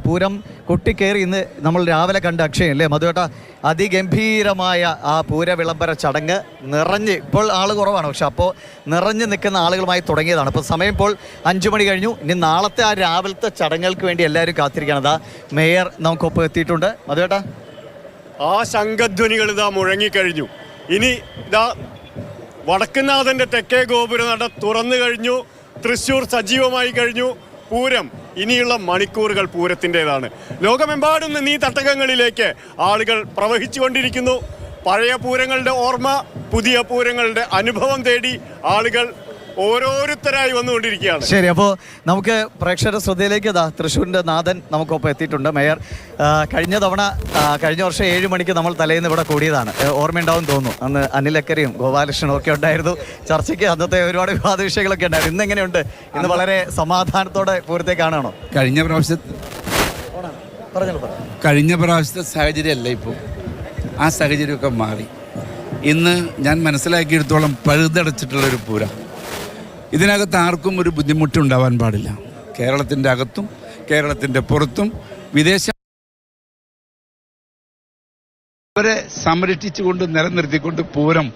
പൂരം കൊട്ടിക്കയറി ഇന്ന് നമ്മൾ രാവിലെ കണ്ട അക്ഷയം അല്ലേ മധുവേട്ട, അതിഗംഭീരമായ ആ പൂര വിളംബര ചടങ്ങ് നിറഞ്ഞ്, ഇപ്പോൾ ആൾ കുറവാണ്, പക്ഷെ അപ്പോൾ നിറഞ്ഞു നിൽക്കുന്ന ആളുകളുമായി തുടങ്ങിയതാണ്. ഇപ്പോൾ സമയം ഇപ്പോൾ 5 മണി കഴിഞ്ഞു. ഇനി നാളത്തെ ആ രാവിലത്തെ ചടങ്ങുകൾക്ക് വേണ്ടി എല്ലാവരും കാത്തിരിക്കുകയാണ്. അതാ മേയർ നമുക്കൊപ്പം എത്തിയിട്ടുണ്ട്. മധുവേട്ട, ആ ശംഖധ്വനികൾ ഇതാ മുഴങ്ങിക്കഴിഞ്ഞു. ഇനി ഇതാ വടക്കുന്നാഥൻ്റെ തെക്കേ ഗോപുര നട തുറന്നു കഴിഞ്ഞു. തൃശ്ശൂർ സജീവമായി കഴിഞ്ഞു. പൂരം ഇനിയുള്ള മണിക്കൂറുകൾ പൂരത്തിൻ്റെതാണ്. ലോകമെമ്പാടും നിന്ന് ഈ തട്ടകങ്ങളിലേക്ക് ആളുകൾ പ്രവഹിച്ചുകൊണ്ടിരിക്കുന്നു. പഴയ പൂരങ്ങളുടെ ഓർമ്മ, പുതിയ പൂരങ്ങളുടെ അനുഭവം തേടി ആളുകൾ ഓരോരുത്തരായി വന്നുകൊണ്ടിരിക്കുകയാണ്. ശരി, അപ്പോൾ നമുക്ക് പ്രേക്ഷകരുടെ ശ്രദ്ധയിലേക്ക് തൃശ്ശൂരിൻ്റെ നാഥൻ നമുക്കൊപ്പം എത്തിയിട്ടുണ്ട്. മേയർ, കഴിഞ്ഞ വർഷം 7 മണിക്ക് നമ്മൾ തലേന്ന് ഇവിടെ കൂടിയതാണ്, ഓർമ്മയുണ്ടാവും തോന്നുന്നു. അന്ന് അനിലക്കരയും ഗോപാലകൃഷ്ണനും ഒക്കെ ഉണ്ടായിരുന്നു. ചർച്ചയ്ക്ക് അന്നത്തെ ഒരുപാട് വിവാദ വിഷയങ്ങളൊക്കെ ഉണ്ടായിരുന്നു. ഇന്ന് എങ്ങനെയുണ്ട്? ഇന്ന് വളരെ സമാധാനത്തോടെ പൂരത്തെ കാണുകയാണോ? കഴിഞ്ഞ പ്രാവശ്യത്തെ സാഹചര്യമല്ല ഇപ്പോൾ, ആ സാഹചര്യമൊക്കെ മാറി. ഇന്ന് ഞാൻ മനസ്സിലാക്കിയെടുത്തോളം പഴുതടച്ചിട്ടുള്ളൊരു പൂരം. ഇതിനകത്ത് ആർക്കും ഒരു ബുദ്ധിമുട്ടുണ്ടാവാൻ പാടില്ല. കേരളത്തിൻ്റെ അകത്തും കേരളത്തിൻ്റെ പുറത്തും അവരെ സംരക്ഷിച്ചുകൊണ്ട് നിലനിർത്തിക്കൊണ്ട് പൂരം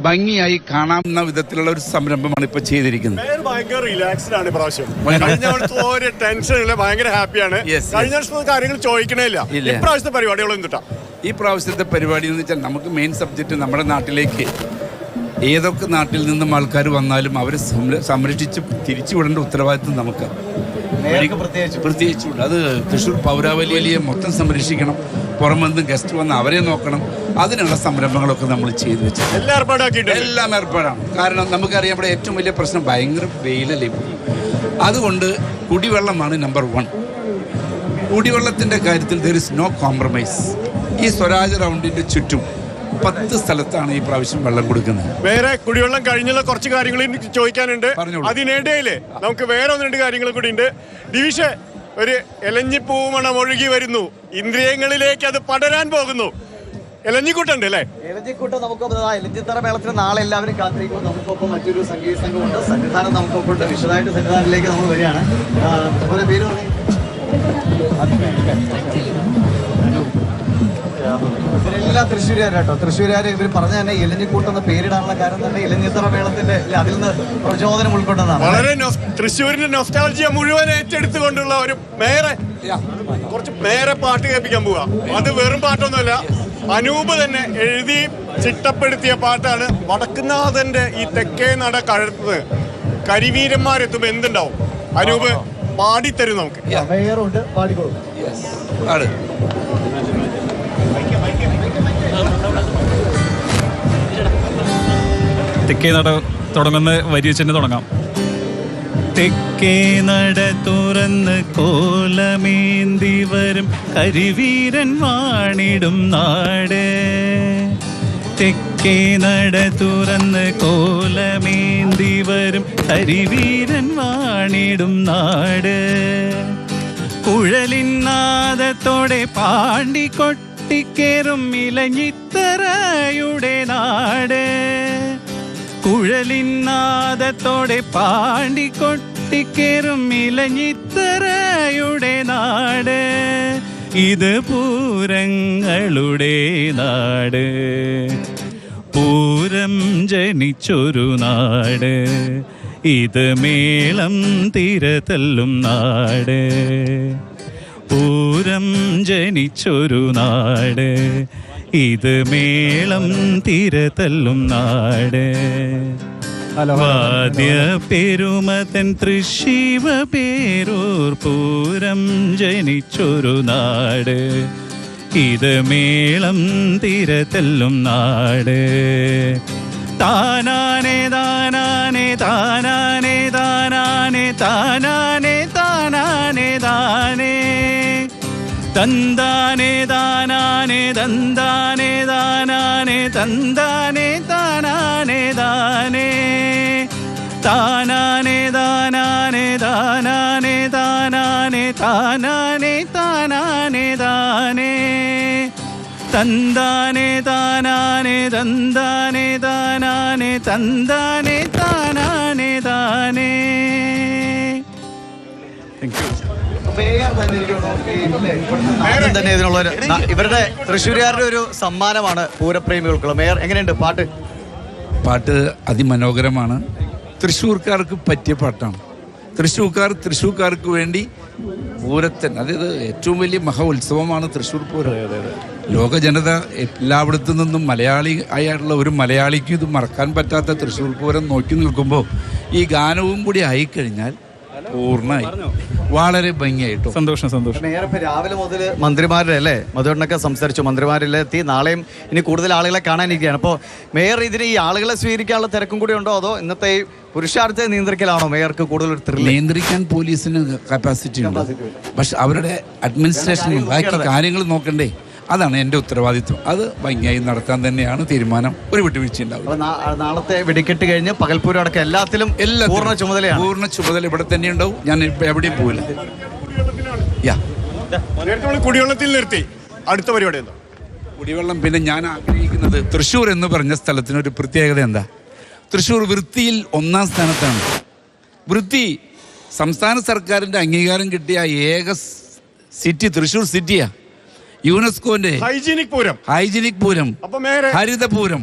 ഭംഗിയായി കാണാവുന്ന വിധത്തിലുള്ള ഒരു സംരംഭമാണ് ഇപ്പൊ ചെയ്തിരിക്കുന്നത്. ഭയങ്കര റിലാക്സ്ഡ് ആണ് പ്രാവശ്യം. കഴിഞ്ഞ ഒരു ടെൻഷനില്ല, ഭയങ്കര ഹാപ്പിയാണ്. കഴിഞ്ഞ വർഷത്തെ കാര്യങ്ങൾ ചോദിക്കണേയില്ല. ഇപ്രാവശ്യത്തെ പരിപാടികളും കിട്ടാം. ഈ പ്രാവശ്യത്തെ പരിപാടി എന്ന് വെച്ചാൽ നമുക്ക് മെയിൻ സബ്ജക്റ്റ് നമ്മുടെ നാട്ടിലേക്ക് ഏതൊക്കെ നാട്ടിൽ നിന്നും ആൾക്കാർ വന്നാലും അവരെ സംരക്ഷിച്ച് തിരിച്ചുവിടേണ്ട ഉത്തരവാദിത്വം നമുക്ക് പ്രത്യേകിച്ചുണ്ട്. അത് തൃശ്ശൂർ പൗരാവലിയെ മൊത്തം സംരക്ഷിക്കണം. പുറമെന്ന് ഗസ്റ്റ് വന്ന് അവരെ നോക്കണം. അതിനുള്ള സംരംഭങ്ങളൊക്കെ നമ്മൾ ചെയ്തു വെച്ചു. എല്ലാം ഏർപ്പാടാണ്. കാരണം നമുക്കറിയാം ഇവിടെ ഏറ്റവും വലിയ പ്രശ്നം ഭയങ്കര വെയിലല്ലേ. അതുകൊണ്ട് കുടിവെള്ളമാണ് നമ്പർ 1. കുടിവെള്ളത്തിൻ്റെ കാര്യത്തിൽ ദർ ഇസ് നോ കോംപ്രമൈസ്. ഈ സ്വരാജ് റൗണ്ടിൻ്റെ ചുറ്റും 10 സ്ഥലത്താണ് ഈ പ്രാവശ്യം വെള്ളം കൊടുക്കുന്നത്. വേറെ കുടിവെള്ളം കഴിഞ്ഞുള്ള കുറച്ച് കാര്യങ്ങൾ ചോദിക്കാനുണ്ട്. അതിനിടയില് നമുക്ക് വേറെ 1-2 കാര്യങ്ങൾ കൂടി ഉണ്ട്. ഡിവിഷൻ ഒരു എലഞ്ഞിപ്പൂമണം ഒഴുകി വരുന്നു. ഇന്ദ്രിയങ്ങളിലേക്ക് അത് പടരാൻ പോകുന്നു. എലഞ്ഞിക്കൂട്ടുണ്ട് അല്ലേ? എലഞ്ഞിക്കൂട്ടം നമുക്കൊപ്പം എലഞ്ഞിത്തറ മേളത്തിന് നാളെ എല്ലാവരും കാത്തിരിക്കും. നമുക്കൊപ്പം മറ്റൊരു സംഗീത സംഘമുണ്ട്. സന്നിധാനം നമുക്കൊപ്പം വിശദമായിട്ട് സന്നിധാനത്തിലേക്ക് നമ്മൾ വരികയാണ്. പേര് ഇവരെല്ലാം തൃശ്ശൂരുകാരാട്ടോ. തൃശ്ശൂരുകാർ ഇവർ പറഞ്ഞ തന്നെ എലഞ്ഞിക്കൂട്ടെന്ന് പേരിടാനുള്ള കാരണം തന്നെ എലഞ്ഞിത്തറ മേളത്തിന്റെ അതിൽ നിന്ന് പ്രചോദനം ഉൾക്കൊണ്ടതാണ്. വളരെ തൃശ്ശൂരിന്റെ നൊസ്റ്റാൾജിയ മുഴുവൻ ഏറ്റെടുത്തുകൊണ്ടുള്ള ഒരു കുറച്ച് മേരെ പാട്ട് കേൾപ്പിക്കാൻ പോവാ. അത് വെറും പാട്ടൊന്നുമല്ല, അനൂപ് തന്നെ എഴുതി ചിട്ടപ്പെടുത്തിയ പാട്ടാണ്. വടക്കുന്നാഥന്റെ ഈ തെക്കേ നട കഴുത്ത് കരിവീരന്മാരെത്തുമ്പോ എന്തുണ്ടാവും? അനൂപ് പാടിത്തരും നമുക്ക്. തെക്കേ നട തുടങ്ങുന്ന വരി വെച്ച് തന്നെ തുടങ്ങാം. തെക്കേ നട തുറന്ന് കോലമേന്തി വരും കരിവീരൻ വാണിടും നാട്. തെക്കേ നട തുറന്ന് കോലമേന്തി വരും കരിവീരൻ വാണിടും നാട്. കുഴലിനാദത്തോടെ പാണ്ടിക്കൊട്ടിക്കേറും ഇലഞ്ഞിത്തറയുടെ നാട്. കുഴലിനാദത്തോടെ പാണ്ടിക്കൊട്ടിക്കേറും ഇലഞ്ഞിത്തറയുടെ നാട്. ഇത് പൂരങ്ങളുടെ നാട്, പൂരം ജനിച്ചൊരു നാട്. ഇത് മേളം തിരതല്ലും നാട്, പൂരം ജനിച്ചൊരു നാട്. ഇത് മേളം തിരതല്ലും നാട്. വാദ്യ പെരുമതൻ തൃശിവ പേരൂർ പൂരം ജനിച്ചൊരു നാട്. ഇത് മേളം തിരതല്ലും നാട്. താനാനെ താനാനെ താനാനെ താനാനെ താനാനെ താനാനെ താനേ തന്താനെ താനാനെ തന്താനെ താനാനെ തന്താനെ താനാനെ താനേ താനാനെ താനാനെ താനാനെ താനാനെ താനാനെ താനാനെ താനേ തന്താനെ താനാനെ തന്താനെ താനാനെ തന്താനെ താനാനെ താനേ. Thank you. ആദ്യം തന്നെ ഇതിനുള്ള ഇവരുടെ തൃശ്ശൂരുകാരുടെ ഒരു സമ്മാനമാണ് പൂരപ്രേമികൾക്കുള്ള. മേയർ എങ്ങനെയുണ്ട് പാട്ട്? പാട്ട് അതിമനോഹരമാണ്. തൃശ്ശൂർക്കാർക്ക് പറ്റിയ പാട്ടാണ്. തൃശ്ശൂർക്കാർക്ക് വേണ്ടി പൂരത്തൻ, അതായത് ഏറ്റവും വലിയ മഹാ ഉത്സവമാണ് തൃശ്ശൂർ പൂരം. ലോക ജനത എല്ലായിടത്തു നിന്നും മലയാളി ആയിട്ടുള്ള ഒരു മലയാളിക്കും ഇത് മറക്കാൻ പറ്റാത്ത തൃശ്ശൂർ പൂരം നോക്കി നിൽക്കുമ്പോൾ ഈ ഗാനവും കൂടി ആയിക്കഴിഞ്ഞാൽ പൂർണ്ണമായി വളരെ ഭംഗിയായിട്ടും. സന്തോഷം. മേയർ ഇപ്പൊ രാവിലെ മുതൽ മന്ത്രിമാരുടെ അല്ലേ മധുവണ്ണൊക്കെ സംസാരിച്ചു, മന്ത്രിമാരിലെത്തി, നാളെയും ഇനി കൂടുതൽ ആളുകളെ കാണാനിരിക്കുകയാണ്. അപ്പോൾ മേയർ ഇതിന് ഈ ആളുകളെ സ്വീകരിക്കാനുള്ള തിരക്കും കൂടി ഉണ്ടോ, അതോ ഇന്നത്തെ ഈ പുരുഷാർത്ഥത്തെ നിയന്ത്രിക്കലാണോ മേയർക്ക് കൂടുതൽ ഒരു ത്രില്ല്? നിയന്ത്രിക്കാൻ പോലീസിന് കപ്പാസിറ്റി ഉണ്ട്, പക്ഷെ അവരുടെ അഡ്മിനിസ്ട്രേഷൻ ബാക്കി കാര്യങ്ങൾ നോക്കണ്ടേ, അതാണ് എൻ്റെ ഉത്തരവാദിത്വം. അത് ഭംഗിയായി നടത്താൻ തന്നെയാണ് തീരുമാനം. ഒരു വിട്ടുവീഴ്ച ഉണ്ടാവും. നാളത്തെ വെടിക്കെട്ട് കഴിഞ്ഞ് പകൽപ്പൂരം അടക്കം എല്ലാത്തിലും പൂർണ്ണ ചുമതലയാണ്. പൂർണ്ണ ചുമതല ഇവിടെ തന്നെ ഉണ്ടാവും. ഞാൻ എവിടെയും പോവില്ല. കുടിവെള്ളത്തിൽ നിർത്തി അടുത്ത പരിപാടി എന്താ? കുടിവെള്ളം. പിന്നെ ഞാൻ ആഗ്രഹിക്കുന്നത് തൃശ്ശൂർ എന്ന് പറഞ്ഞ സ്ഥലത്തിനൊരു പ്രത്യേകത എന്താ? തൃശ്ശൂർ വൃത്തിയിൽ 1-ാം സ്ഥാനത്താണ്. വൃത്തി സംസ്ഥാന സർക്കാരിൻ്റെ അംഗീകാരം കിട്ടിയ ഏക സിറ്റി തൃശ്ശൂർ സിറ്റിയാ. യുനെസ്കോന്റെ ഹൈജീനിക് പൂരം, ഹരിതപൂരം.